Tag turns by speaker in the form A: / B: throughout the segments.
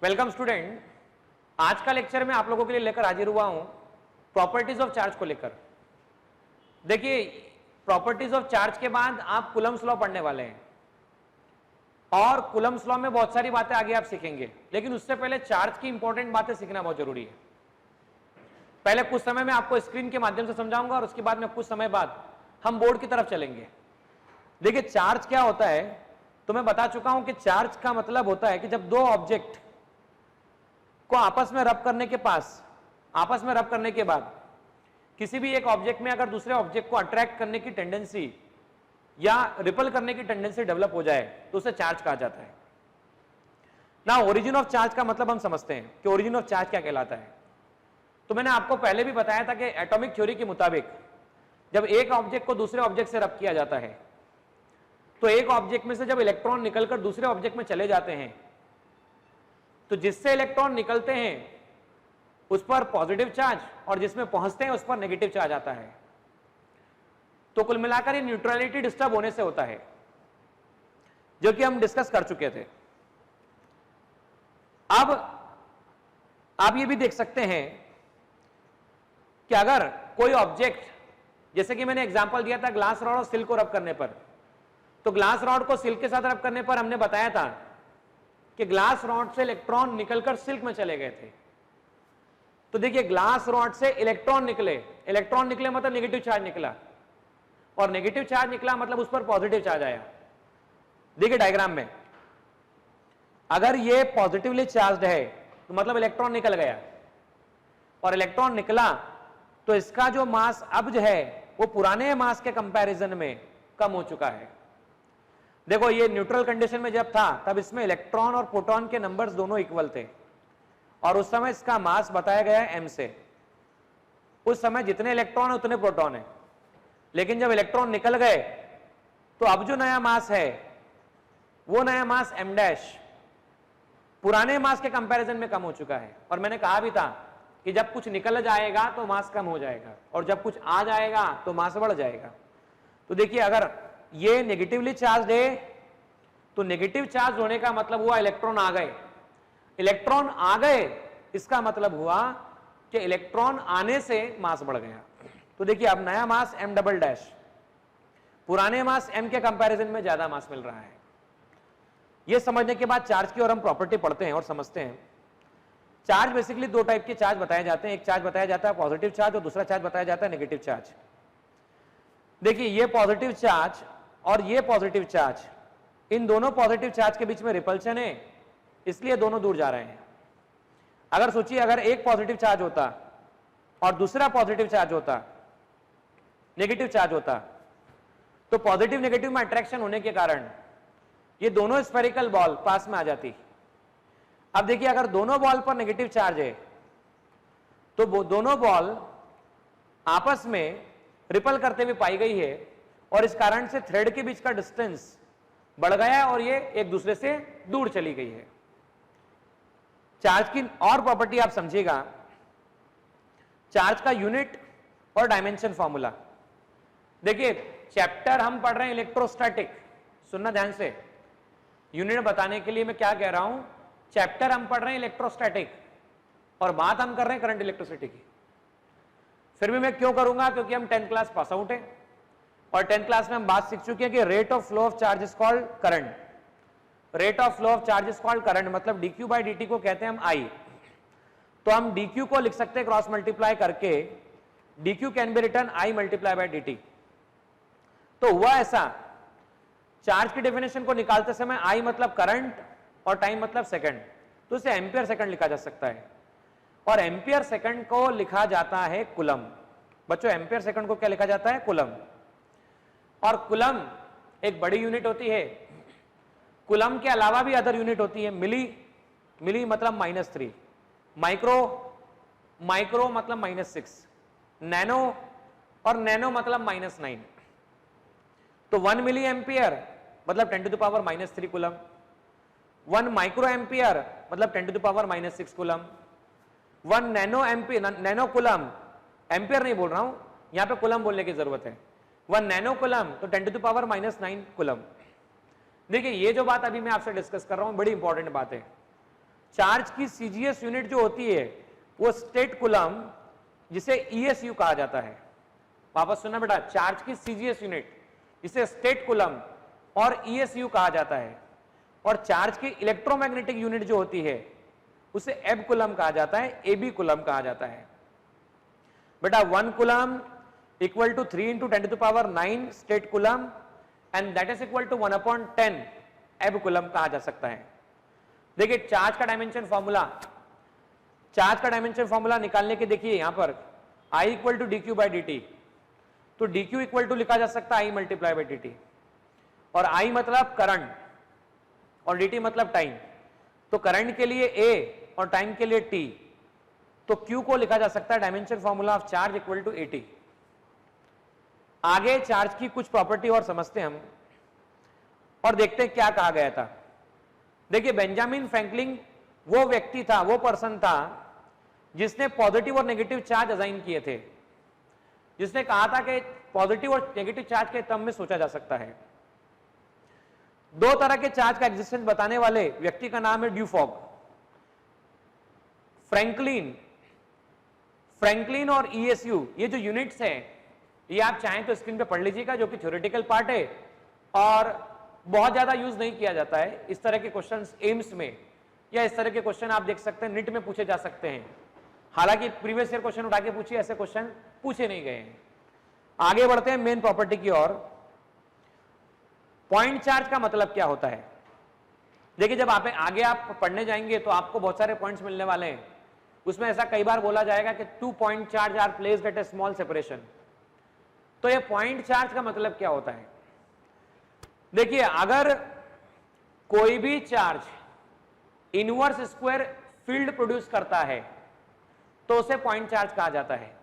A: Welcome student, आज का lecture में आप लोगों के लिए लेकर हाजिर हुआ हूं प्रॉपर्टीज ऑफ चार्ज को लेकर। देखिए, प्रॉपर्टीज ऑफ चार्ज के बाद आप कूलम्स लॉ पढ़ने वाले हैं और कूलम्स लॉ में बहुत सारी बातें आगे आप सीखेंगे, लेकिन उससे पहले चार्ज की इंपॉर्टेंट बातें सीखना बहुत जरूरी है। पहले कुछ समय में आपको स्क्रीन के माध्यम से समझाऊंगा और उसके बाद में कुछ समय बाद हम बोर्ड की तरफ चलेंगे। देखिए, चार्ज क्या होता है तो मैं बता चुका हूं कि चार्ज का मतलब होता है कि जब दो ऑब्जेक्ट को आपस में रब करने के बाद किसी भी एक ऑब्जेक्ट में अगर दूसरे ऑब्जेक्ट को अट्रैक्ट करने की टेंडेंसी या रिपल करने की टेंडेंसी डेवलप हो जाए तो उसे चार्ज कहा जाता है ना। ओरिजिन ऑफ चार्ज का मतलब हम समझते हैं कि ओरिजिन ऑफ चार्ज क्या कहलाता है। तो मैंने आपको पहले भी बताया था कि एटॉमिक थ्योरी के मुताबिक जब एक ऑब्जेक्ट को दूसरे ऑब्जेक्ट से रब किया जाता है तो एक ऑब्जेक्ट में से जब इलेक्ट्रॉन निकलकर दूसरे ऑब्जेक्ट में चले जाते हैं तो जिससे इलेक्ट्रॉन निकलते हैं उस पर पॉजिटिव चार्ज और जिसमें पहुंचते हैं उस पर नेगेटिव चार्ज आता है। तो कुल मिलाकर ये न्यूट्रलिटी डिस्टर्ब होने से होता है, जो कि हम डिस्कस कर चुके थे। अब आप ये भी देख सकते हैं कि अगर कोई ऑब्जेक्ट, जैसे कि मैंने एग्जांपल दिया था ग्लास रॉड और सिल्क को रब करने पर, तो ग्लास रॉड को सिल्क के साथ रब करने पर हमने बताया था कि ग्लास रॉड से इलेक्ट्रॉन निकलकर सिल्क में चले गए थे। तो देखिए, ग्लास रॉड से इलेक्ट्रॉन निकले मतलब नेगेटिव चार्ज निकला, और नेगेटिव चार्ज निकला मतलब उस पर पॉजिटिव चार्ज आया। देखिए डायग्राम में, अगर ये पॉजिटिवली चार्ज्ड है तो मतलब इलेक्ट्रॉन निकल गया, और इलेक्ट्रॉन निकला तो इसका जो मास अब जो है वो पुराने मास के कंपैरिजन में कम हो चुका है। देखो, ये न्यूट्रल कंडीशन में जब था तब इसमें इलेक्ट्रॉन और प्रोटॉन के नंबर्स दोनों इक्वल थे और उस समय इसका मास बताया गया है m से। उस समय जितने इलेक्ट्रॉन है उतने प्रोटॉन है, लेकिन जब इलेक्ट्रॉन निकल गए तो अब जो नया मास है वो नया मास m डैश पुराने मास के कंपैरिजन में कम हो चुका है। और मैंने कहा भी था कि जब कुछ निकल जाएगा तो मास कम हो जाएगा और जब कुछ आ जाएगा तो मास बढ़ जाएगा। तो देखिए, अगर ये नेगेटिवली चार्ज है तो नेगेटिव चार्ज होने का मतलब हुआ इलेक्ट्रॉन आ गए। इलेक्ट्रॉन आ गए इसका मतलब हुआ कि इलेक्ट्रॉन आने से मास बढ़ गया। तो देखिए, अब नया मास m डबल डैश पुराने मास m के कंपैरिजन में ज्यादा मास मिल रहा है। यह समझने के बाद चार्ज की और हम प्रॉपर्टी पढ़ते हैं और समझते हैं। चार्ज बेसिकली दो टाइप के चार्ज बताए जाते हैं। एक चार्ज बताया जाता है पॉजिटिव चार्ज और दूसरा चार्ज बताया जाता है नेगेटिव चार्ज। देखिए, ये पॉजिटिव चार्ज और ये पॉजिटिव चार्ज, इन दोनों पॉजिटिव चार्ज के बीच में रिपल्शन है, इसलिए दोनों दूर जा रहे हैं। अगर सोचिए, अगर एक पॉजिटिव चार्ज होता और दूसरा पॉजिटिव चार्ज होता, नेगेटिव चार्ज होता, तो पॉजिटिव नेगेटिव में अट्रैक्शन होने के कारण ये दोनों स्फेरिकल बॉल पास में आ जाती। अब देखिए, अगर दोनों बॉल पर नेगेटिव चार्ज है तो वो दोनों बॉल आपस में रिपल करते हुए पाई गई है और इस कारण से थ्रेड के बीच का डिस्टेंस बढ़ गया है और ये एक दूसरे से दूर चली गई है। चार्ज की और प्रॉपर्टी आप समझिएगा, चार्ज का यूनिट और डायमेंशन फॉर्मूला। देखिए, चैप्टर हम पढ़ रहे हैं इलेक्ट्रोस्टैटिक, सुनना ध्यान से। यूनिट बताने के लिए मैं क्या कह रहा हूं, चैप्टर हम पढ़ रहे हैं इलेक्ट्रोस्टैटिक और बात हम कर रहे हैं करंट इलेक्ट्रिसिटी की। फिर भी मैं क्यों करूंगा, क्योंकि हम 10th क्लास पास आउट है और 10th क्लास में हम बात सीख चुके हैं कि rate of flow of charge is called current. Rate of flow of charge is called current, मतलब dq बाई dt को कहते हैं हम I। तो हम dq को लिख सकते हैं क्रॉस मल्टीप्लाई करके, dq can be return I multiply by dt। तो हुआ ऐसा, चार्ज की डेफिनेशन को निकालते समय I मतलब करंट और टाइम मतलब सेकंड, तो इसे एम्पियर सेकंड लिखा जा सकता है और एम्पियर सेकंड को लिखा जाता है कूलम। बच्चों, एम्पियर सेकंड को क्या लिखा जाता है, कूलम। और कूलम एक बड़ी यूनिट होती है। कूलम के अलावा भी अदर यूनिट होती है। मिली मतलब -3, माइक्रो मतलब -6, नैनो और नैनो मतलब -9। तो 1 मिली एम्पियर मतलब 10 to the power -3 coulomb, 1 micro ampere मतलब 10 to the power -6 coulomb, 1 nano ampere, nano coulomb, ampere नहीं बोल रहा हूं यहां पे, कूलम बोलने की जरूरत है। 1 नैनो कूलम तो 10 टू द पावर -9 कूलम। देखिए, ये जो बात अभी मैं आपसे डिस्कस कर रहा हूं बड़ी इंपॉर्टेंट बात है। चार्ज की सीजीएस यूनिट जो होती है वो स्टेट कूलम, जिसे ईएसयू कहा जाता है। वापस सुनना बेटा, चार्ज की सीजीएस यूनिट जिसे स्टेट कूलम और ईएसयू कहा जाता है, और चार्ज की इलेक्ट्रोमैग्नेटिक यूनिट जो होती है उसे एब कूलम कहा जाता है, एबी कूलम कहा जाता है। बेटा 1 coulomb equal to 3 × 10⁹ stat coulomb and that is equal to 1/10 ab coulomb कहा जा सकता है। देखिए चार्ज का डायमेंशन फॉर्मूला निकालने के, देखिए यहां पर I इक्वल टू dq/dt, तो dq इक्वल टू लिखा जा सकता है I × dt, और I मतलब करंट और dt मतलब टाइम। तो करंट के लिए A और टाइम के लिए t, तो q को लिखा जा सकता है dimension formula of charge equal to AT। आगे चार्ज की कुछ प्रॉपर्टी और समझते हैं हम और देखते हैं क्या कहा गया था। देखिए बेंजामिन फ्रैंकलिन वो व्यक्ति था, वो पर्सन था जिसने पॉजिटिव और नेगेटिव चार्ज असाइन किए थे, जिसने कहा था कि पॉजिटिव और नेगेटिव चार्ज के टर्म में सोचा जा सकता है। दो तरह के चार्ज का एग्जिस्टेंस बताने वाले व्यक्ति का नाम है ड्यूफॉग। फ्रैंकलिन और ईएसयू, ये जो यूनिट्स हैं ये आप चाहें तो स्क्रीन पे पढ़ लीजिएगा, जो कि थ्योरेटिकल पार्ट है और बहुत ज्यादा यूज नहीं किया जाता है। इस तरह के क्वेश्चंस एम्स में या इस तरह के क्वेश्चन आप देख सकते हैं निट में पूछे जा सकते हैं। हालांकि प्रीवियस ईयर क्वेश्चन उठा के पूछिए, ऐसे क्वेश्चन पूछे नहीं गए हैं। आगे बढ़ते हैं मेन प्रॉपर्टी की ओर। पॉइंट चार्ज का मतलब क्या होता है? देखिए जब आगे आप पढ़ने जाएंगे तो आपको बहुत सारे पॉइंट्स मिलने वाले हैं। उसमें ऐसा कई बार बोला जाएगा कि 2 point charge are placed at a small separation. तो ये पॉइंट चार्ज का मतलब क्या होता है? देखिए अगर कोई भी charge inverse square field produce करता है तो उसे पॉइंट चार्ज कहा जाता है।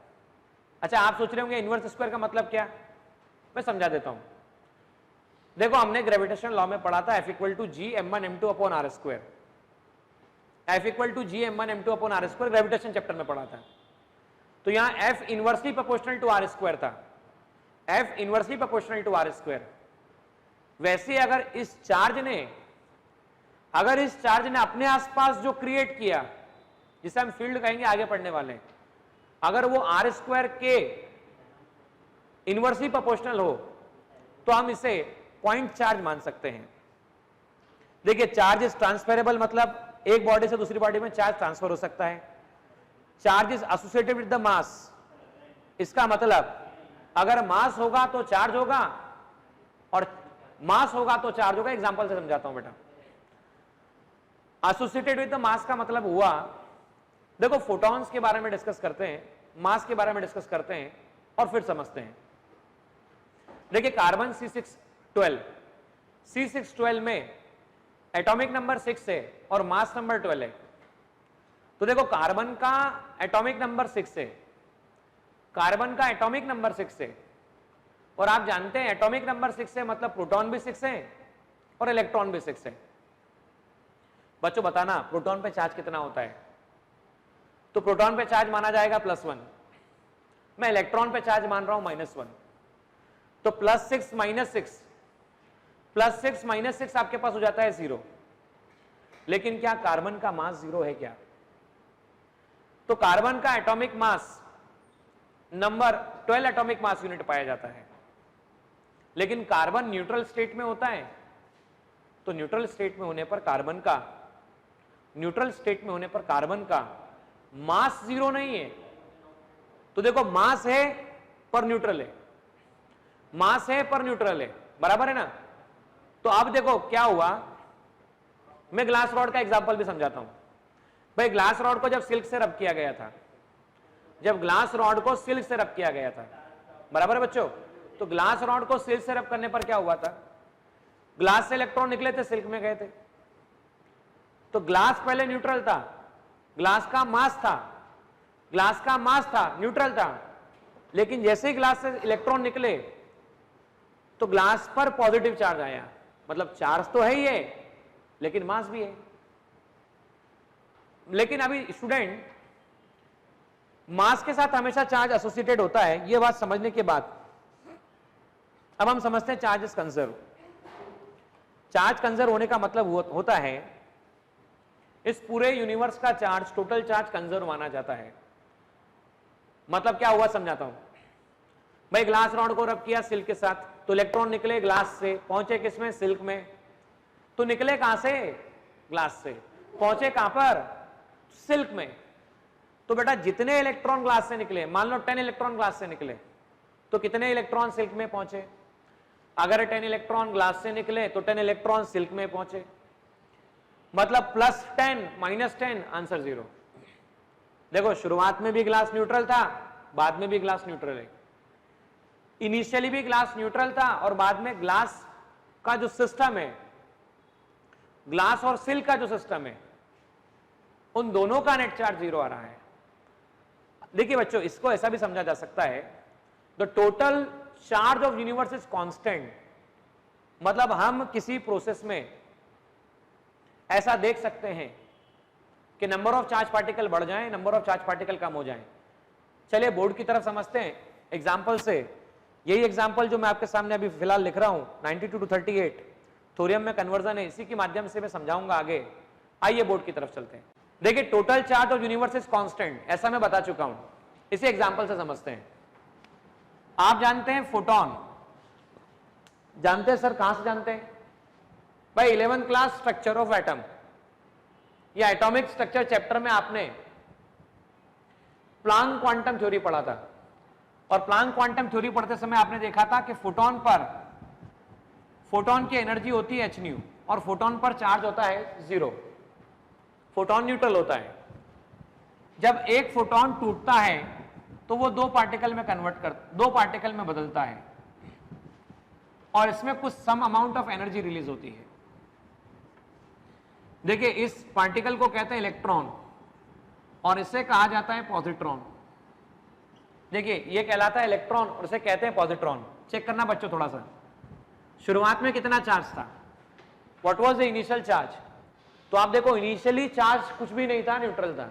A: अच्छा आप सोच रहे होंगे इनवर्स स्क्वायर का मतलब क्या? मैं समझा देता हूं। देखो हमने ग्रेविटेशन लॉ में पढ़ा था F equal to G m1 m2 upon r square. F equal to G m1 m2 upon r square gravitation chapter में पढ़ा था। तो यहां F inversely proportional to r square था। F inversely proportional to r square. वैसे अगर इस charge ने अपने आसपास जो क्रिएट किया, जिसे हम फील्ड कहेंगे आगे पढ़ने वाले, अगर वो r स्क्वायर के इनवर्सली प्रोपोर्शनल हो तो हम इसे पॉइंट चार्ज मान सकते हैं। देखिए चार्ज इज ट्रांसफरेबल, मतलब एक बॉडी से दूसरी बॉडी में चार्ज ट्रांसफर हो सकता है। Charge is associated with the mass, इसका मतलब अगर मास होगा तो चार्ज होगा और मास होगा तो चार्ज होगा। एग्जांपल से समझाता हूं बेटा। एसोसिएटेड विद द मास का मतलब हुआ, देखो फोटॉन्स के बारे में डिस्कस करते हैं, मास के बारे में डिस्कस करते हैं और फिर समझते हैं। देखिए कार्बन C612 में एटॉमिक नंबर 6 है और मास नंबर 12 है। तो देखो कार्बन का एटॉमिक नंबर 6 है, कार्बन का एटॉमिक नंबर 6 है, और आप जानते हैं एटॉमिक नंबर 6 है मतलब प्रोटॉन भी 6 है और इलेक्ट्रॉन भी 6 है। बच्चों बताना प्रोटॉन पे चार्ज कितना होता है? तो प्रोटॉन पे चार्ज माना जाएगा +1, मैं इलेक्ट्रॉन पे चार्ज मान रहा हूं -1। तो +6 - 6 आपके पास हो जाता है 0। लेकिन क्या कार्बन का मास 0 है क्या? तो कार्बन का atomic mass number 12 atomic mass unit पाया जाता है। लेकिन कार्बन न्यूट्रल स्टेट में होता है, तो न्यूट्रल स्टेट में होने पर कार्बन का मास 0 नहीं है। तो देखो मास है पर न्यूट्रल है, मास है पर न्यूट्रल है, बराबर है ना? तो अब देखो क्या हुआ, मैं ग्लास रॉड का एग्जांपल भी समझाता हूं। भाई ग्लास रॉड को जब सिल्क से रब किया गया था, बराबर है बच्चों? तो ग्लास रॉड को सिल्क से रब करने पर क्या हुआ था? ग्लास से इलेक्ट्रॉन निकले थे, सिल्क में गए थे। तो ग्लास पहले न्यूट्रल था, ग्लास का मास था, न्यूट्रल था। लेकिन जैसे ही ग्लास से इलेक्ट्रॉन निकले तो ग्लास पर पॉजिटिव चार्ज आया, मतलब चार्ज तो है ही है लेकिन मास भी है। लेकिन अभी स्टूडेंट, मास के साथ हमेशा चार्ज एसोसिएटेड होता है, यह बात समझने के बाद अब हम समझते हैं charge is conserve. Charge conserve होने का मतलब होता है इस पूरे यूनिवर्स का चार्ज, टोटल चार्ज कंजर्व माना जाता है। मतलब क्या हुआ समझाता हूं भाई। ग्लास रॉड को रब किया सिल्क के साथ, तो इलेक्ट्रॉन निकले ग्लास से, पहुंचे किसमें, सिल्क में। तो निकले कहां से, ग्लास से, पहुंचे कहां पर, सिल्क में। तो बेटा जितने इलेक्ट्रॉन ग्लास से निकले, मान लो 10 इलेक्ट्रॉन ग्लास से निकले, तो कितने इलेक्ट्रॉन सिल्क में पहुंचे। अगर 10 इलेक्ट्रॉन ग्लास से निकले तो 10 इलेक्ट्रॉन सिल्क में पहुंचे। मतलब +10 -10 आंसर 0। देखो शुरुआत में भी ग्लास न्यूट्रल था, बाद में भी ग्लास न्यूट्रल है। इनिशियली भी ग्लास न्यूट्रल था और बाद में ग्लास का जो सिस्टम है, ग्लास और सिल्क का जो सिस्टम है, उन दोनों का नेट चार्ज 0 आ रहा है। देखिए बच्चों, इसको ऐसा भी समझा जा सकता है, the total charge of universe is constant. मतलब हम किसी प्रोसेस में ऐसा देख सकते हैं कि नंबर ऑफ चार्ज पार्टिकल बढ़ जाएं, नंबर ऑफ चार्ज पार्टिकल कम हो जाएं। चलिए बोर्ड की तरफ समझते हैं एग्जांपल से। यही एग्जांपल जो मैं आपके सामने अभी फिलहाल लिख रहा हूं, 92 to 38 थोरियम में कन्वर्जन है, इसी के माध्यम से मैं समझाऊंगा आगे। आइए बोर्ड की तरफ चलते हैं। देखिए total charge of universe is constant, ऐसा मैं बता चुका हूं, इसी एग्जांपल से समझते हैं। आप जानते हैं फोटोन, जानते हैं सर, कहां से जानते हैं भाई, 11th class structure of atom या एटॉमिक स्ट्रक्चर चैप्टर में आपने प्लांक क्वांटम थ्योरी पढ़ा था। और प्लांक क्वांटम थ्योरी पढ़ते समय आपने देखा था कि फोटोन पर, फोटोन की एनर्जी होती है h न्यू और फोटोन पर चार्ज होता है 0। फोटोन न्यूट्रल होता है। जब एक फोटोन टूटता है तो वो दो पार्टिकल में बदलता है और इसमें कुछ some amount of energy release होती है। देखिए इस पार्टिकल को कहते हैं इलेक्ट्रॉन और इसे कहा जाता है पॉजिट्रॉन। देखिए ये कहलाता है इलेक्ट्रॉन और इसे कहते हैं पॉजिट्रॉन। चेक करना बच्चों थोड़ा सा, शुरुआत में कितना चार्ज था, what was the initial charge. तो आप देखो इनिशियली चार्ज कुछ भी नहीं था, न्यूट्रल था।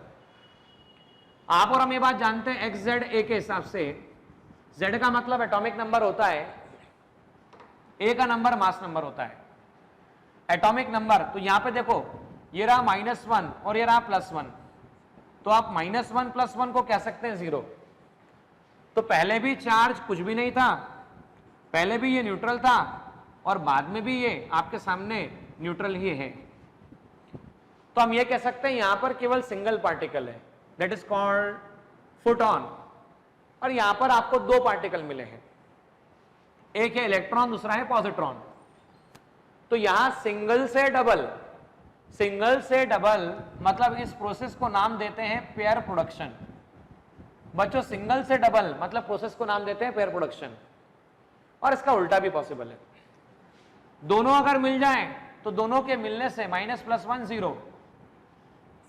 A: आप और हम ये बात जानते हैं एक्स जेड ए के हिसाब से, जेड का मतलब एटॉमिक नंबर होता है, ए का नंबर मास नंबर होता है। एटॉमिक नंबर, तो यहां पे देखो ये रहा -1 और ये रहा +1, तो आप -1 + 1 को कह सकते हैं 0। तो पहले भी चार्ज कुछ भी नहीं था, पहले भी ये न्यूट्रल था और बाद में भी ये आपके सामने न्यूट्रल ही है। तो हम ये कह सकते हैं यहां पर केवल सिंगल पार्टिकल है, दैट इज कॉल्ड फोटोन। और यहां पर आपको दो पार्टिकल मिले हैं, एक है इलेक्ट्रॉन, दूसरा है पॉजिट्रॉन। तो यहां सिंगल से डबल, सिंगल से डबल मतलब इस प्रोसेस को नाम देते हैं पेयर प्रोडक्शन। बच्चों सिंगल से डबल मतलब प्रोसेस को नाम देते हैं पेयर प्रोडक्शन। और इसका उल्टा भी पॉसिबल है, दोनों अगर मिल जाएं तो दोनों के मिलने से -+1 0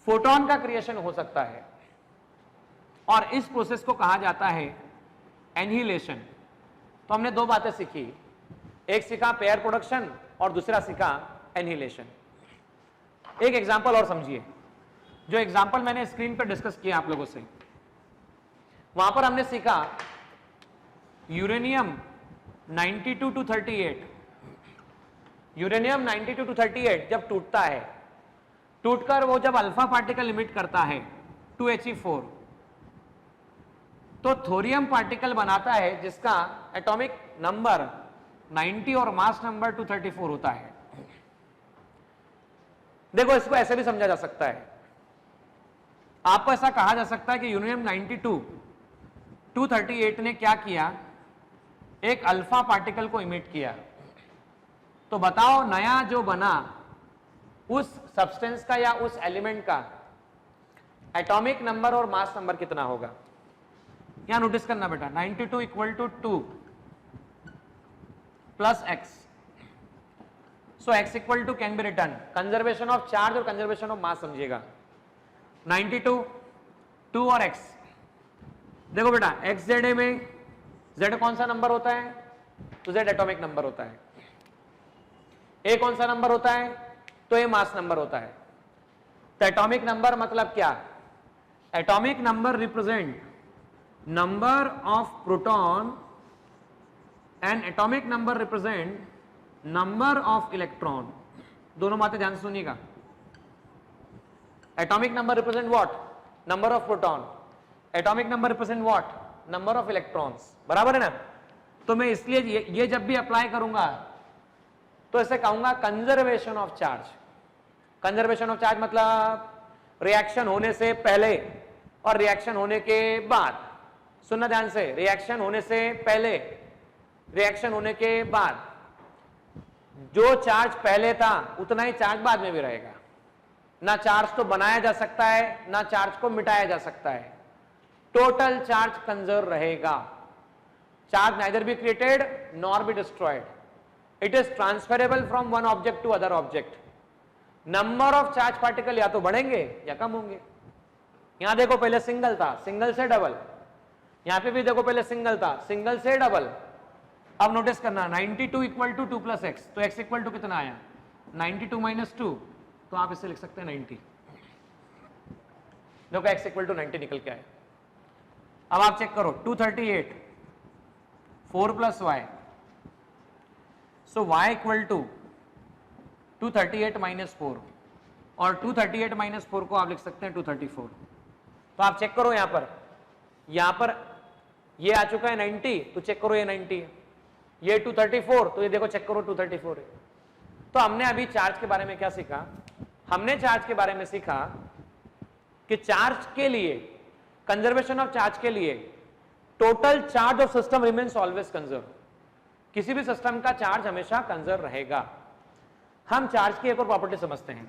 A: फोटोन का क्रिएशन हो सकता है और इस प्रोसेस को कहा जाता है एनिहिलेशन। तो हमने दो बातें सीखी, एक सीखा पेयर प्रोडक्शन और दूसरा सीखा एनिहिलेशन। एक एग्जांपल और समझिए, जो एग्जांपल मैंने स्क्रीन पर डिस्कस किया आप लोगों से, वहां पर हमने सीखा यूरेनियम 92 to 38। यूरेनियम 92 to 38 जब टूटता है, टूटकर वो जब अल्फा पार्टिकल इमिट करता है 2He4, तो थोरियम पार्टिकल बनाता है जिसका एटॉमिक नंबर 90 और मास नंबर 234 होता है। देखो इसको ऐसे भी समझा जा सकता है, आपको ऐसा कहा जा सकता है कि यूरेनियम 92 238 ने क्या किया, एक अल्फा पार्टिकल को इमिट किया। तो बताओ नया जो बना उस सब्सटेंस का या उस एलिमेंट का एटॉमिक नंबर और मास नंबर कितना होगा। यहां नोटिस करना बेटा, 92 = 2 + x, so x = can be return, conservation of charge और कंजर्वेशन ऑफ मास समझिएगा। 92 2 और x, देखो बेटा x z में z कौन सा नंबर होता है, तो z एटॉमिक नंबर होता है। a कौन सा नंबर होता है, तो a मास नंबर होता है। तो एटॉमिक नंबर मतलब क्या, atomic number represent number of proton and atomic number represent number of electron. दोनों बातें ध्यान से सुनिएगा। Atomic number represent what? Number of proton. Atomic number represent what? Number of electrons. बराबर है ना? तो मैं इसलिए ये जब भी अप्लाई करूंगा तो इसे कहूंगा conservation of charge. Conservation of charge मतलब रिएक्शन होने से पहले और रिएक्शन होने के बाद। सुनना ध्यान से, रिएक्शन होने से पहले, रिएक्शन होने के बाद जो चार्ज पहले था उतना ही चार्ज बाद में भी रहेगा। ना चार्ज तो बनाया जा सकता है ना चार्ज को मिटाया जा सकता है, टोटल चार्ज कंजर्व रहेगा। Charge neither be created nor be destroyed, it is transferable from one object to other object. Number of charge particle या तो बढ़ेंगे या कम होंगे। यहां देखो पहले सिंगल था, सिंगल से डबल, यहां पे भी देखो पहले सिंगल था, सिंगल से डबल। अब नोटिस करना 92 इक्वल टू 2 प्लस एक्स, तो एक्स इक्वल टू कितना आया? 92 माइनस 2, तो आप इसे लिख सकते हैं 90। देखो एक्स इक्वल टू 90 निकल के आया। अब आप चेक करो 238 4 plus y, so y equal to 238 minus 4, और 238 माइनस 4 को आप लिख सकते हैं 234। तो आप चेक करो यहां पर ये आ चुका है 90, तो चेक करो ये 90 है, ये 234, तो ये देखो चेक करो 234 है। तो हमने अभी चार्ज के बारे में क्या सीखा? हमने चार्ज के बारे में सीखा कि चार्ज के लिए, कंजर्वेशन ऑफ चार्ज के लिए, total charge of system remains always conserve. किसी भी सिस्टम का चार्ज हमेशा कंजर्व रहेगा। हम चार्ज की एक और प्रॉपर्टी समझते हैं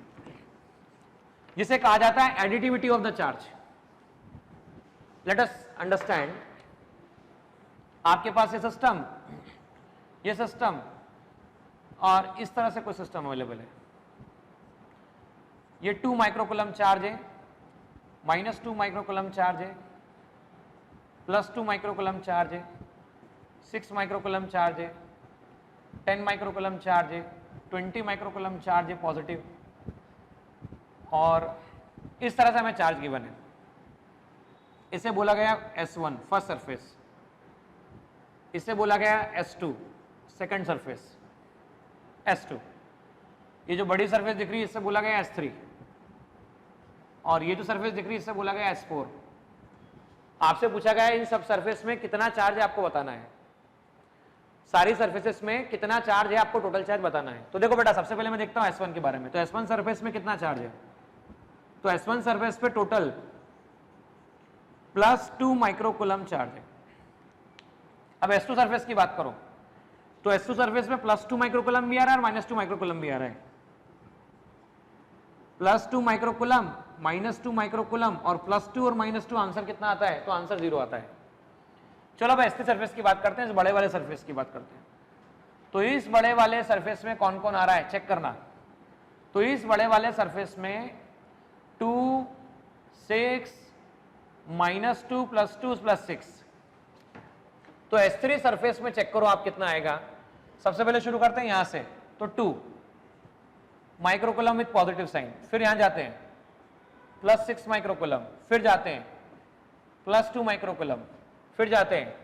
A: जिसे कहा जाता है additivity of the charge. Let us understand, आपके पास ये सिस्टम और इस तरह से कोई सिस्टम अवेलेबल है। ये 2 माइक्रोकूलम चार्ज है, -2 माइक्रोकूलम चार्ज है, +2 माइक्रोकूलम चार्ज है, 6 माइक्रोकूलम चार्ज है, 10 माइक्रोकूलम चार्ज है, 20 माइक्रोकूलम चार्ज है पॉजिटिव, और इस तरह से हमें चार्ज गिवन है। इसे बोला गया S1 फर्स्ट सरफेस, इसे बोला गया S2 सेकंड सरफेस, S2। ये जो बड़ी सरफेस दिख रही है इससे बोला गया S3, और ये जो सरफेस दिख रही है इससे बोला गया S4। आपसे पूछा गया इन सब सरफेस में कितना चार्ज है आपको बताना है, सारी सरफेसेस में कितना चार्ज है आपको टोटल चार्ज बताना है। तो देखो बेटा, सबसे पहले मैं देखता हूं S1 के बारे में। तो S1 सरफेस में कितना चार्ज है? तो S1 सरफेस पे टोटल +2 माइक्रोकूलम चार्ज है। अब S2 सरफेस की बात करो तो S2 सरफेस में +2 माइक्रोकूलम भी आ रहा है और -2 माइक्रोकूलम भी आ रहा है। +2 माइक्रोकूलम, -2 माइक्रोकूलम, और +2 और -2 आंसर कितना आता है? तो आंसर 0 आता है। चलो अब S3 सरफेस की बात करते हैं, इस बड़े वाले सरफेस की बात करते हैं। तो इस बड़े वाले सरफेस में कौन कौन आ रहा है चेक करना। तो इस बड़े वाले सरफेस में 2, 6, -2 +2 +6। तो S3 सरफेस में चेक करो आप कितना आएगा। सबसे पहले शुरू करते हैं यहां से, तो 2 माइक्रोकूलम विथ पॉजिटिव साइन, फिर यहां जाते हैं +6 माइक्रोकूलम, फिर जाते हैं +2 माइक्रोकूलम, फिर जाते हैं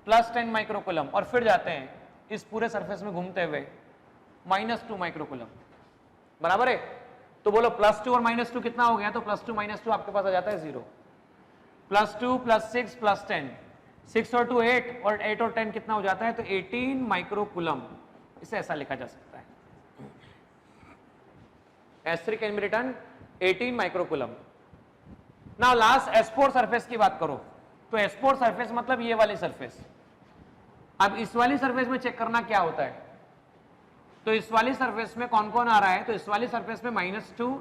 A: +10 माइक्रोकूलम, और फिर जाते हैं इस पूरे सरफेस में घूमते हुए -2 माइक्रोकूलम। बराबर है? तो बोलो +2 और -2 कितना हो गया? तो +2 -2 आपके पास आ जाता है 0। +2 +6 +10, 6 और 2 8, और 8 और 10 कितना हो जाता है? तो 18 माइक्रोकूलम। इसे ऐसा लिखा जा सकता है, S3 can be written 18 microcoulomb. Now last S4 surface की बात करो, तो S4 सरफेस मतलब ये वाली सरफेस। अब इस वाली सरफेस में चेक करना क्या होता है। तो इस वाली सरफेस में कौन कौन आ रहा है? तो इस वाली सरफेस में -2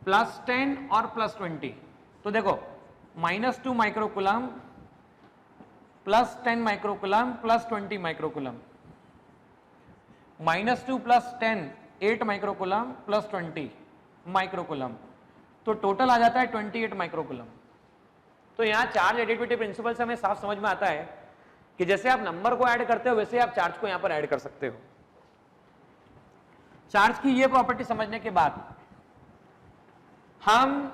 A: +10 और +20। तो देखो -2 microcoulomb +10 microcoulomb +20 microcoulomb, -2 +10 8 microcoulomb +20 microcoulomb, तो टोटल आ जाता है 28 माइक्रोकूलम। तो यहां चार्ज एडिटिविटी प्रिंसिपल से हमें साफ समझ में आता है कि जैसे आप नंबर को ऐड करते हो वैसे आप चार्ज को यहां पर ऐड कर सकते हो। चार्ज की यह प्रॉपर्टी समझने के बाद हम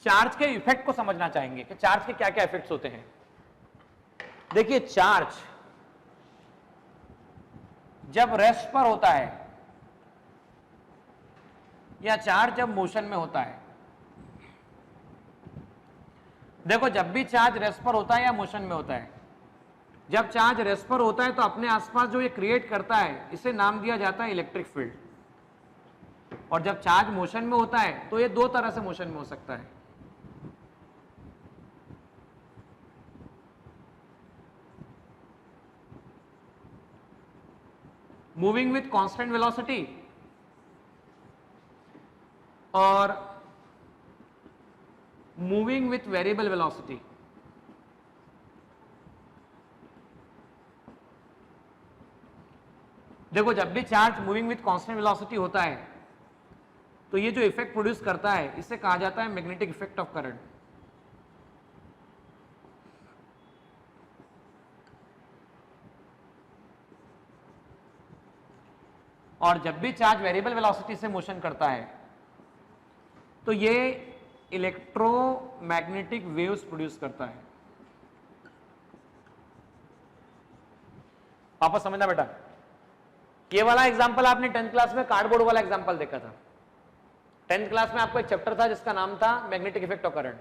A: चार्ज के इफेक्ट को समझना चाहेंगे कि चार्ज के क्या क्या इफेक्ट्स होते हैं। देखिए, चार्ज जब रेस्ट पर होता है या चार्ज जब मोशन में होता है। देखो जब भी चार्ज रेस्ट पर होता है या मोशन में होता है, जब चार्ज रेस्ट पर होता है तो अपने आसपास जो ये क्रिएट करता है इसे नाम दिया जाता है इलेक्ट्रिक फील्ड, और जब चार्ज मोशन में होता है तो ये दो तरह से मोशन में हो सकता है। मूविंग विथ कांस्टेंट वेलोसिटी और मूविंग विथ वेरिएबल वेलोसिटी। देखो जब भी charge moving with constant velocity होता है तो ये जो इफेक्ट प्रोड्यूस करता है इसे कहा जाता है मैग्नेटिक इफेक्ट ऑफ करंट। और जब भी चार्ज वेरिएबल वेलोसिटी से मोशन करता है तो ये इलेक्ट्रोमैग्नेटिक वेव्स प्रोड्यूस करता है। वापस समझना बेटा, ये वाला एग्जांपल आपने 10th क्लास में कार्डबोर्ड वाला एग्जांपल देखा था। 10th क्लास में आपको एक चैप्टर था जिसका नाम था मैग्नेटिक इफेक्ट ऑफ करंट,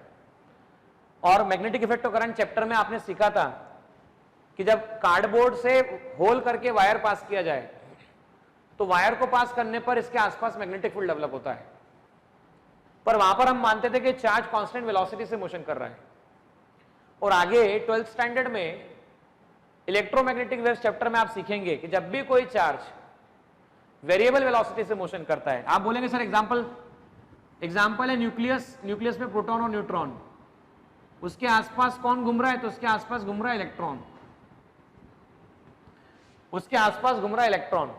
A: और magnetic effect of current chapter में आपने सीखा था कि जब कार्डबोर्ड से होल करके वायर पास किया जाए तो वायर को पास करने पर इसके आसपास मैग्नेटिक फील्ड डेवलप होता है, पर वहां पर हम मानते थे कि चार्ज कांस्टेंट वेलोसिटी से मोशन कर रहा है। और आगे 12th स्टैंडर्ड में इलेक्ट्रोमैग्नेटिक वेव्स चैप्टर में आप सीखेंगे कि जब भी कोई चार्ज वेरिएबल वेलोसिटी से मोशन करता है, आप बोलेंगे सर एग्जांपल है न्यूक्लियस, न्यूक्लियस में प्रोटॉन और न्यूट्रॉन, उसके आसपास कौन घूम रहा है? तो उसके आसपास घूम रहा है इलेक्ट्रॉन, उसके आसपास घूम रहा है इलेक्ट्रॉन।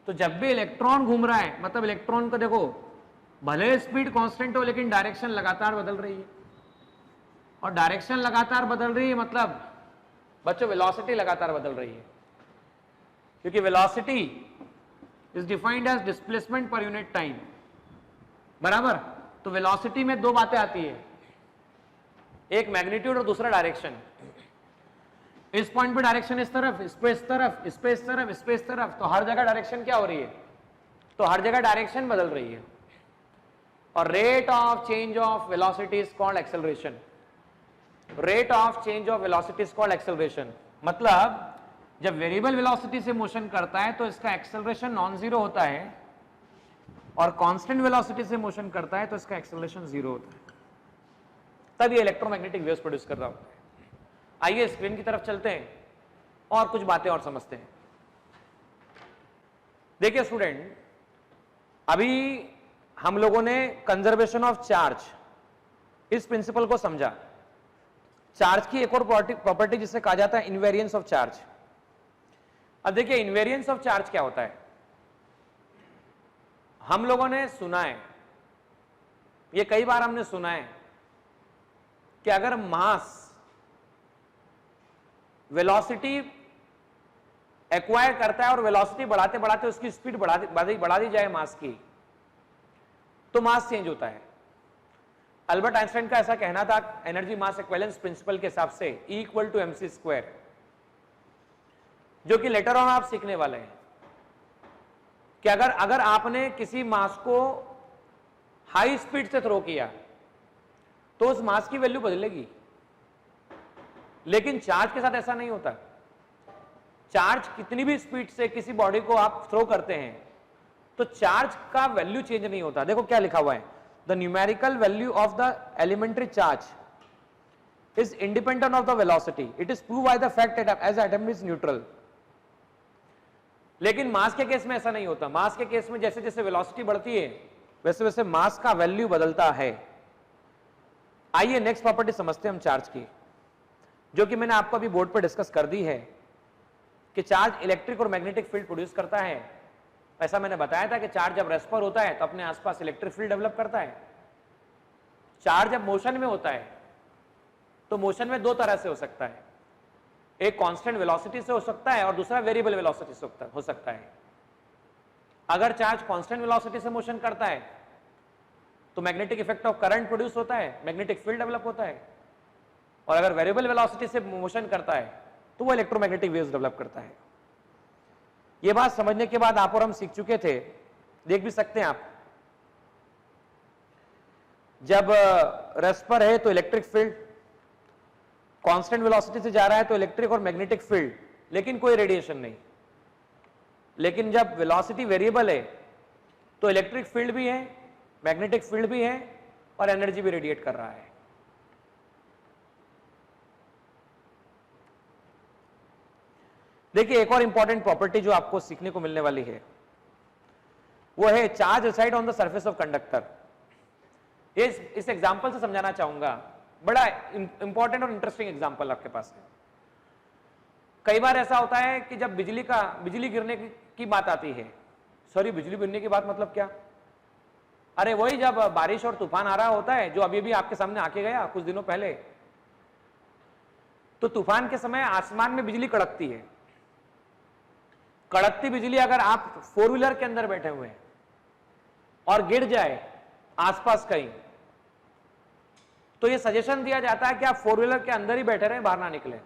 A: तो जब भी इलेक्ट्रॉन घूम रहा है मतलब इलेक्ट्रॉन को देखो भले स्पीड कांस्टेंट हो लेकिन डायरेक्शन लगातार बदल रही है, और डायरेक्शन लगातार बदल रही है मतलब बच्चों वेलोसिटी लगातार बदल रही है, क्योंकि velocity is defined as displacement per unit time, बराबर। तो वेलोसिटी में दो बातें आती है, एक मैग्नीट्यूड और दूसरा डायरेक्शन। इस पॉइंट पे डायरेक्शन इस तरफ, इस पे इस तरफ, इस पे इस तरफ, इस पे इस तरफ, तो हर जगह डायरेक्शन क्या हो रही है? तो हर जगह डायरेक्शन बदल रही है। और rate of change of velocity is called acceleration. Rate of change of velocity is called acceleration. मतलब जब वेरिएबल वेलोसिटी से मोशन करता है तो इसका एक्सेलरेशन नॉन जीरो होता है, और कांस्टेंट वेलोसिटी से मोशन करता है तो इसका एक्सेलरेशन जीरो होता है, तब ये इलेक्ट्रोमैग्नेटिक वेव्स प्रोड्यूस कर रहा होता है। आइए स्क्रीन की तरफ चलते हैं और कुछ बातें और समझते हैं। देखिए स्टूडेंट, अभी हम लोगों ने कंजर्वेशन ऑफ चार्ज इस प्रिंसिपल को समझा। चार्ज की एक और प्रॉपर्टी जिसे कहा जाता है इनवेरियंस ऑफ चार्ज। अब देखिए इनवेरियंस ऑफ चार्ज क्या होता है। हम लोगों ने सुना है, ये कई बार हमने सुना है कि अगर मास वेलोसिटी एक्वायर करता है और वेलोसिटी बढ़ाते बढ़ाते उसकी स्पीड बढ़ा दी जाए मास की, तो मास चेंज होता है। अल्बर्ट आइंस्टाइन का ऐसा कहना था एनर्जी मास इक्विवेलेंस प्रिंसिपल के हिसाब से E = mc², जो कि लेटर ऑन आप सीखने वाले हैं कि अगर आपने किसी मास को हाई स्पीड से थ्रो किया तो उस मास की वैल्यू बदलेगी, लेकिन चार्ज के साथ ऐसा नहीं होता। चार्ज कितनी भी स्पीड से किसी बॉडी को आप थ्रो करते हैं तो चार्ज का वैल्यू चेंज नहीं होता। देखो क्या लिखा हुआ है, the numerical value of the elementary charge is independent of the velocity, it is prove by the fact that as atom is neutral. लेकिन मास के केस में ऐसा नहीं होता। मास के केस में जैसे जैसे वेलोसिटी बढ़ती है वैसे वैसे मास का वैल्यू बदलता है। आइए नेक्स्ट प्रॉपर्टी समझते हैं हम चार्ज की, जो कि मैंने आपको अभी बोर्ड पर डिस्कस कर दी है कि चार्ज इलेक्ट्रिक और मैग्नेटिक फील्ड प्रोड्यूस करता है। ऐसा मैंने बताया था कि चार्ज जब रेस्ट पर होता है तो अपने आसपास इलेक्ट्रिक फील्ड डेवलप करता है। चार्ज जब मोशन में होता है तो मोशन में दो तरह से हो सकता है, एक कांस्टेंट वेलोसिटी से हो सकता है और दूसरा वेरिएबल वेलोसिटी से हो सकता है। अगर चार्ज कांस्टेंट वेलोसिटी से मोशन करता है तो magnetic effect of current produce होता है, मैग्नेटिक फील्ड डेवलप होता है, और अगर वेरिएबल वेलोसिटी से मोशन करता है तो वो इलेक्ट्रोमैग्नेटिक वेव्स डेवलप करता है। ये बात समझने के बाद आप और हम सीख चुके थे, देख भी सकते हैं आप जब रेस्ट पर है तो इलेक्ट्रिक फील्ड, कांस्टेंट वेलोसिटी से जा रहा है तो इलेक्ट्रिक और मैग्नेटिक फील्ड, लेकिन कोई रेडिएशन नहीं। लेकिन जब वेलोसिटी वेरिएबल है तो इलेक्ट्रिक फील्ड भी है, मैग्नेटिक फील्ड भी है और एनर्जी भी रेडिएट कर रहा है। देखिए एक और इंपॉर्टेंट प्रॉपर्टी जो आपको सीखने को मिलने वाली है वो है charge reside on the surface of conductor. इस एग्जांपल से समझाना चाहूंगा, बड़ा इंपॉर्टेंट और इंटरेस्टिंग एग्जांपल आपके पास है। कई बार ऐसा होता है कि जब बिजली गिरने की बात आती है, सॉरी बिजली गिरने की बात मतलब क्या, अरे वही जब बारिश और तूफान आ रहा होता है, जो अभी भी आपके सामने आके गया कुछ दिनों पहले, तो तूफान के समय आसमान में बिजली कड़कती है। कड़कती बिजली अगर आप 4 व्हीलर के अंदर बैठे हुए हैं और गिर जाए आसपास कहीं, तो यह सजेशन दिया जाता है कि आप 4 व्हीलर के अंदर ही बैठे रहें, बाहर ना निकले।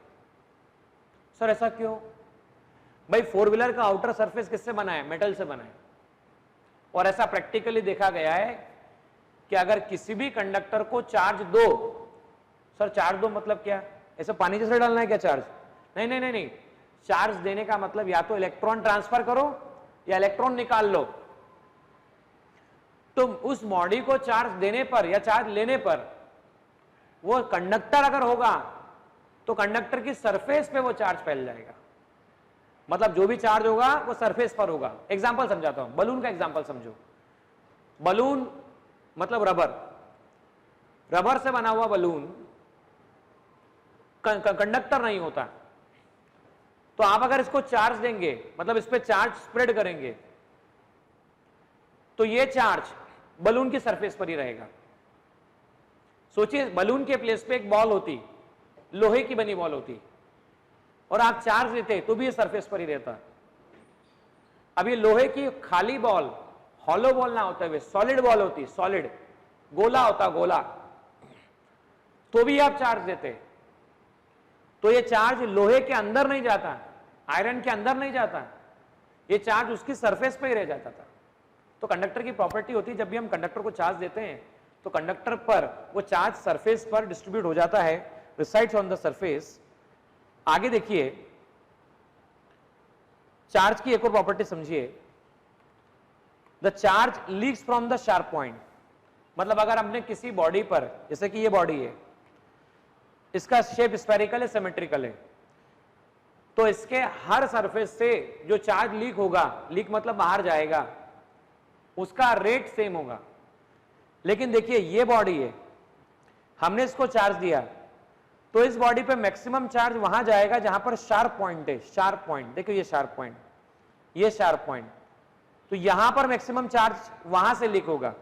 A: सर ऐसा क्यों? भाई 4 व्हीलर का आउटर सरफेस किससे बना है? मेटल से बना है। और ऐसा प्रैक्टिकली देखा गया है कि अगर किसी भी कंडक्टर को चार्ज दो, सर चार्ज दो मतलब क्या? ऐसे पानी जैसे डालना है क्या चार्ज? नहीं नहीं नहीं नहीं, चार्ज देने का मतलब या तो इलेक्ट्रॉन ट्रांसफर करो या इलेक्ट्रॉन निकाल लो। तो उस बॉडी को चार्ज देने पर या चार्ज लेने पर, वो कंडक्टर अगर होगा तो कंडक्टर की सरफेस पे वो चार्ज फैल जाएगा। मतलब जो भी चार्ज होगा वो सरफेस पर होगा। एग्जांपल समझाता हूं, बलून का एग्जांपल समझो। बलून मतलब रबर से बना हुआ बलून कंडक्टर नहीं होता। तो आप अगर इसको चार्ज देंगे, मतलब इस पे चार्ज स्प्रेड करेंगे, तो ये चार्ज बलून की सरफेस पर ही रहेगा। सोचिए बलून के प्लेस पे एक बॉल होती, लोहे की बनी बॉल होती, और आप चार्ज देते तो भी ये सरफेस पर ही रहता। अब ये लोहे की खाली बॉल, हॉलो बॉल ना होता है, सॉलिड बॉल होती, सॉलिड गोला होता, गोला, तो भी आप चार्ज देते तो ये चार्ज लोहे के अंदर नहीं जाता, आयरन के अंदर नहीं जाता, ये चार्ज उसकी सरफेस पे ही रह जाता था। तो कंडक्टर की प्रॉपर्टी होती है, जब भी हम कंडक्टर को चार्ज देते हैं तो कंडक्टर पर वो चार्ज सरफेस पर डिस्ट्रीब्यूट हो जाता है, रिसाइड्स ऑन द सरफेस। आगे देखिए, चार्ज की एक और प्रॉपर्टी समझिए, the charge leaks from the sharp point. मतलब अगर हमने किसी बॉडी पर, जैसे कि ये बॉडी है, इसका शेप स्फेरिकल है, सिमेट्रिकल है, तो इसके हर सरफेस से जो चार्ज लीक होगा, लीक मतलब बाहर जाएगा, उसका रेट सेम होगा। लेकिन देखिए ये बॉडी है, हमने इसको चार्ज दिया तो इस बॉडी पे मैक्सिमम चार्ज वहां जाएगा जहां पर शार्प पॉइंट है। शार्प पॉइंट देखो, ये शार्प पॉइंट, ये शार्प पॉइंट, तो यहां पर मैक्सिमम चार्ज वहां से लीक होगा।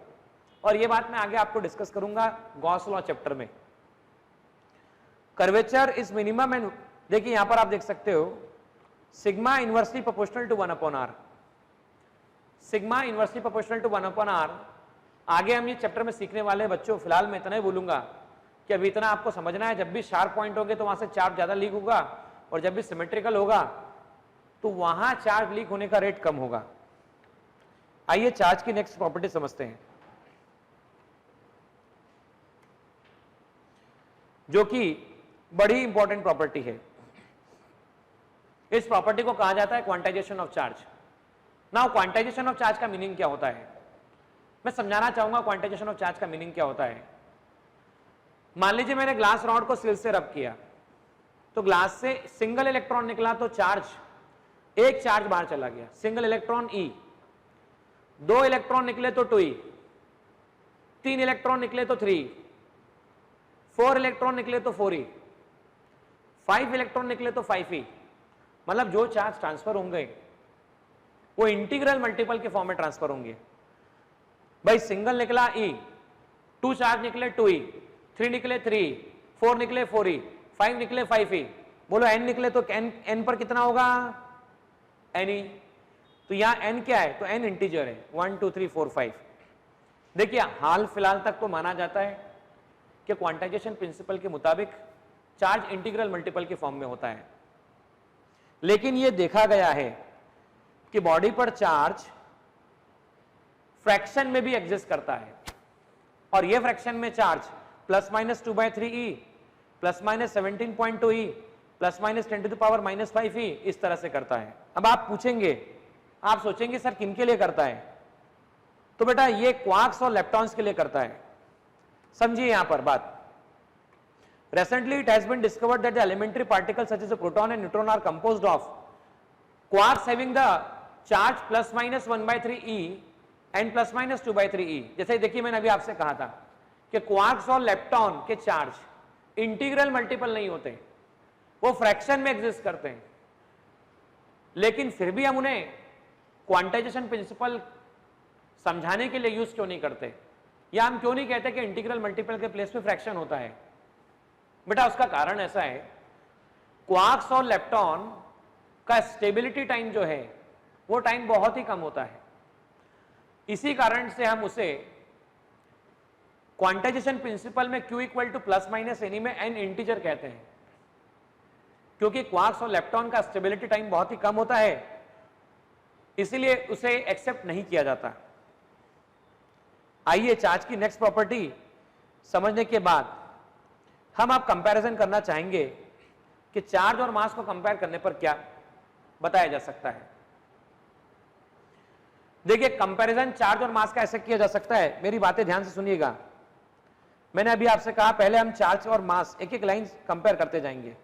A: और ये बात मैं आगे आपको डिस्कस करूंगा गॉस लॉ चैप्टर में। कर्वेचर इज मिनिमम एंड, देखिए यहां पर आप देख सकते हो sigma inversely proportional to 1/r, sigma inversely proportional to 1/r। आगे हम ये चैप्टर में सीखने वाले हैं बच्चों। फिलहाल मैं इतना ही बोलूंगा कि अभी इतना आपको समझना है, जब भी शार्प पॉइंट होंगे तो वहां से चार्ज ज्यादा लीक होगा, और जब भी सिमेट्रिकल होगा तो वहां चार्ज लीक होने का रेट कम होगा। आइए चार्ज की नेक्स्ट प्रॉपर्टी समझते हैं, जो कि बड़ी इंपॉर्टेंट प्रॉपर्टी है। इस प्रॉपर्टी को कहा जाता है quantization of charge. Now quantization of charge का मीनिंग क्या होता है, मैं समझाना चाहूंगा क्वांटाइजेशन ऑफ चार्ज का मीनिंग क्या होता है। मान लीजिए मैंने ग्लास रॉड को सिल से रब किया, तो ग्लास से सिंगल इलेक्ट्रॉन निकला तो चार्ज, एक चार्ज बाहर चला गया, सिंगल इलेक्ट्रॉन ई। 2 इलेक्ट्रॉन निकले तो 2e, 3 इलेक्ट्रॉन निकले तो 3, 4 इलेक्ट्रॉन निकले तो 4e, 5 इलेक्ट्रॉन निकले तो 5e। मतलब जो चार्ज ट्रांसफर होंगे वो इंटीग्रल मल्टीपल के फॉर्म में ट्रांसफर होंगे। भाई सिंगल निकला E, 2 चार्ज निकले 2e, 3 निकले 3, 4 निकले 4e, 5 निकले 5e। बोलो n निकले तो n पर कितना होगा? ne। तो यहां n क्या है? तो n इंटीजर है, 1 2 3 4 5। देखिए हाल फिलहाल तक तो माना जाता है कि क्वांटाइजेशन प्रिंसिपल के मुताबिक चार्ज इंटीग्रल मल्टीपल के फॉर्म में होता है, लेकिन यह देखा गया है कि बॉडी पर चार्ज फ्रैक्शन में भी एग्जिस्ट करता है। और ये फ्रैक्शन में charge plus minus 2/3e plus minus 17.2e plus minus 10⁻⁻5e इस तरह से करता है। अब आप पूछेंगे, आप सोचेंगे सर किन के लिए करता है? तो बेटा ये क्वार्क्स और लेप्टॉन्स के लिए करता है। समझिए यहां पर बात। Recently it has been discovered that the elementary particles such as the proton and neutron are composed of quarks having the charge plus minus 1/3e and plus minus 2/3e। जैसे देखिए मैंने अभी आपसे कहा था कि क्वार्क्स और लेप्टॉन के चार्ज इंटीग्रल मल्टीपल नहीं होते, वो फ्रैक्शन में एग्जिस्ट करते हैं, लेकिन फिर भी हम उन्हें क्वांटाइजेशन प्रिंसिपल समझाने के लिए यूज क्यों नहीं करते, या हम क्यों नहीं कहते कि इंटीग्रल मल्टीपल के प्लेस पे फ्रैक्शन होता है? बेटा उसका कारण ऐसा है, क्वार्क्स और लेप्टॉन का स्टेबिलिटी टाइम जो है वो टाइम बहुत ही कम होता है। इसी कारण से हम उसे क्वांटाइजेशन प्रिंसिपल में Q equal two plus minus any में n इंटीजर कहते हैं, क्योंकि क्वार्क्स और लेप्टॉन का स्टेबिलिटी टाइम बहुत ही कम होता है, इसीलिए उसे एक्सेप्ट नहीं किया जाता। आइए चार्ज की नेक्स्ट प्रॉपर्टी समझने के बाद हम आप कंपैरिजन करना चाहेंगे कि चार्ज और मास को कंपेयर करने पर क्या बताया जा सकता है। देखिए कंपैरिजन चार्ज और मास का ऐसे किया जा सकता है, मेरी बातें ध्यान से सुनिएगा। मैंने अभी आपसे कहा पहले हम चार्ज और मास एक एक लाइन कंपेयर करते जाएंगे।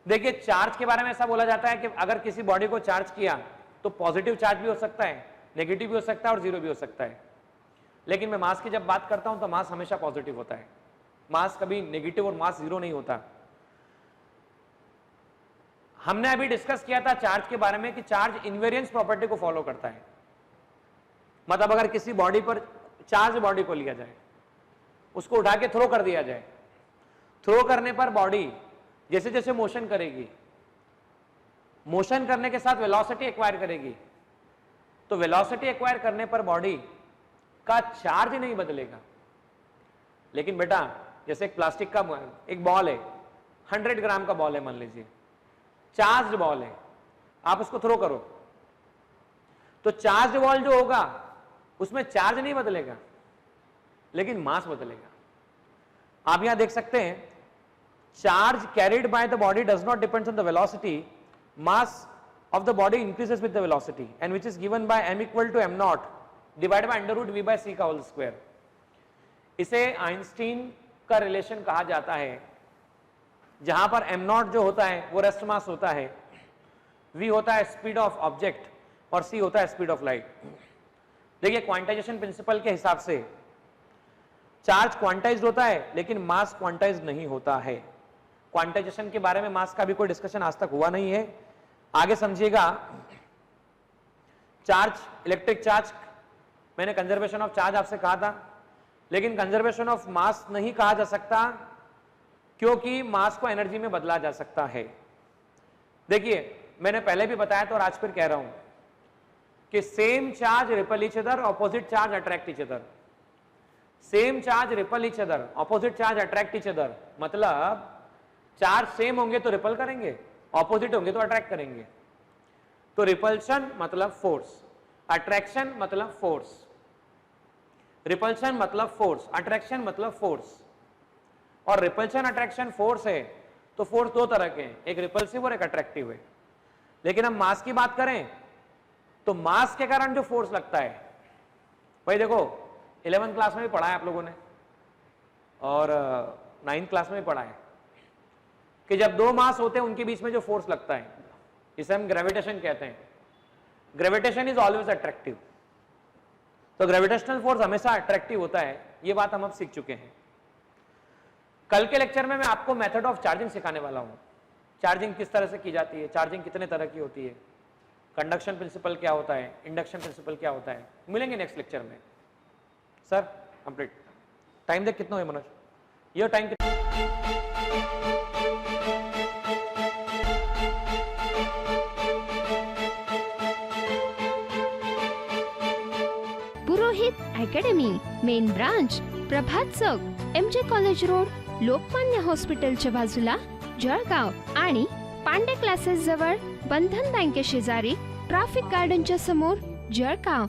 A: देखिए चार्ज के बारे में ऐसा बोला जाता है कि अगर किसी बॉडी को चार्ज किया तो पॉजिटिव चार्ज भी हो सकता है, नेगेटिव भी हो सकता है और जीरो भी हो सकता है, लेकिन मैं मास की जब बात करता हूं तो मास हमेशा पॉजिटिव होता है, मास कभी नेगेटिव और मास जीरो नहीं होता। हमने अभी डिस्कस किया था चार्ज के बारे में कि चार्ज इनवेरिएंस प्रॉपर्टी को फॉलो करता है। मतलब अगर किसी बॉडी पर चार्ज बॉडी को लिया जाए, उसको उठा के थ्रो कर दिया जाए, थ्रो करने पर बॉडी जैसे जैसे मोशन करेगी, मोशन करने के साथ वेलोसिटी एक्वायर करेगी, तो वेलोसिटी एक्वायर करने पर बॉडी का चार्ज नहीं बदलेगा। लेकिन बेटा जैसे एक प्लास्टिक का एक बॉल है, 100 ग्राम का बॉल है मान लीजिए, चार्ज बॉल है, आप उसको थ्रो करो तो चार्ज बॉल जो होगा उसमें चार्ज नहीं बदलेगा, लेकिन मास बदलेगा। आप यहां देख सकते हैं charge carried by the body does not depends on the velocity, mass of the body increases with the velocity and which is given by m equal to m naught divided by under root v by c का whole square. इसे Einstein का relation कहा जाता है, जहां पर m naught जो होता है वो रेस्ट मास होता है, v होता है स्पीड ऑफ ऑब्जेक्ट और c होता है स्पीड ऑफ लाइट। देखिए क्वांटाइजेशन प्रिंसिपल के हिसाब से चार्ज क्वांटाइज्ड होता है लेकिन मास क्वांटाइज्ड नहीं होता है। क्वांटाइजेशन के बारे में मास का भी कोई डिस्कशन आज तक हुआ नहीं है। आगे समझिएगा, चार्ज इलेक्ट्रिक चार्ज मैंने कंजर्वेशन ऑफ चार्ज आपसे कहा था, लेकिन कंजर्वेशन ऑफ मास नहीं कहा जा सकता क्योंकि मास को एनर्जी में बदला जा सकता है। देखिए मैंने पहले भी बताया तो और आज फिर कह रहा हूं कि same charge ripple each other, opposite charge attract each other. Same charge ripple each other, opposite charge attract each other, मतलब चार्ज सेम होंगे तो रिपल करेंगे, ऑपोजिट होंगे तो अट्रैक्ट करेंगे। तो रिपल्शन मतलब फोर्स, अट्रैक्शन मतलब फोर्स, रिपल्शन मतलब फोर्स, अट्रैक्शन मतलब फोर्स। और रिपल्शन अट्रैक्शन फोर्स है तो फोर्स दो तरह के हैं, एक रिपल्सिव और एक अट्रैक्टिव है। लेकिन हम मास की बात करें तो मास के कारण जो फोर्स लगता है, भाई देखो 11th क्लास में भी पढ़ा है आप लोगों ने और 9th क्लास में भी पढ़ा है कि जब दो मास होते हैं उनके बीच में जो फोर्स लगता है इसे हम ग्रेविटेशन कहते हैं। ग्रेविटेशन इज ऑलवेज अट्रैक्टिव, तो ग्रेविटेशनल फोर्स हमेशा अट्रैक्टिव होता है, ये बात हम अब सीख चुके हैं। कल के लेक्चर में मैं आपको मेथड ऑफ चार्जिंग सिखाने वाला हूं। चार्जिंग किस तरह से की जाती है, चार्जिंग कितने तरह की होती है, कंडक्शन प्रिंसिपल क्या होता है, इंडक्शन प्रिंसिपल क्या होता है, मिलेंगे नेक्स्ट लेक्चर में। सर कंप्लीट टाइम देख कितना है मनोज, ये टाइम कितना?
B: पुरोहित अकॅडमी, मेन ब्रांच प्रभात चौक, MJ कॉलेज रोड, लोकमान्य हॉस्पिटलच्या बाजूला, जळगाव आणि पांडे क्लासेस जवळ, बंधन बँके शेजारी, ट्रॅफिक गार्डनच्या समोर, जळगाव।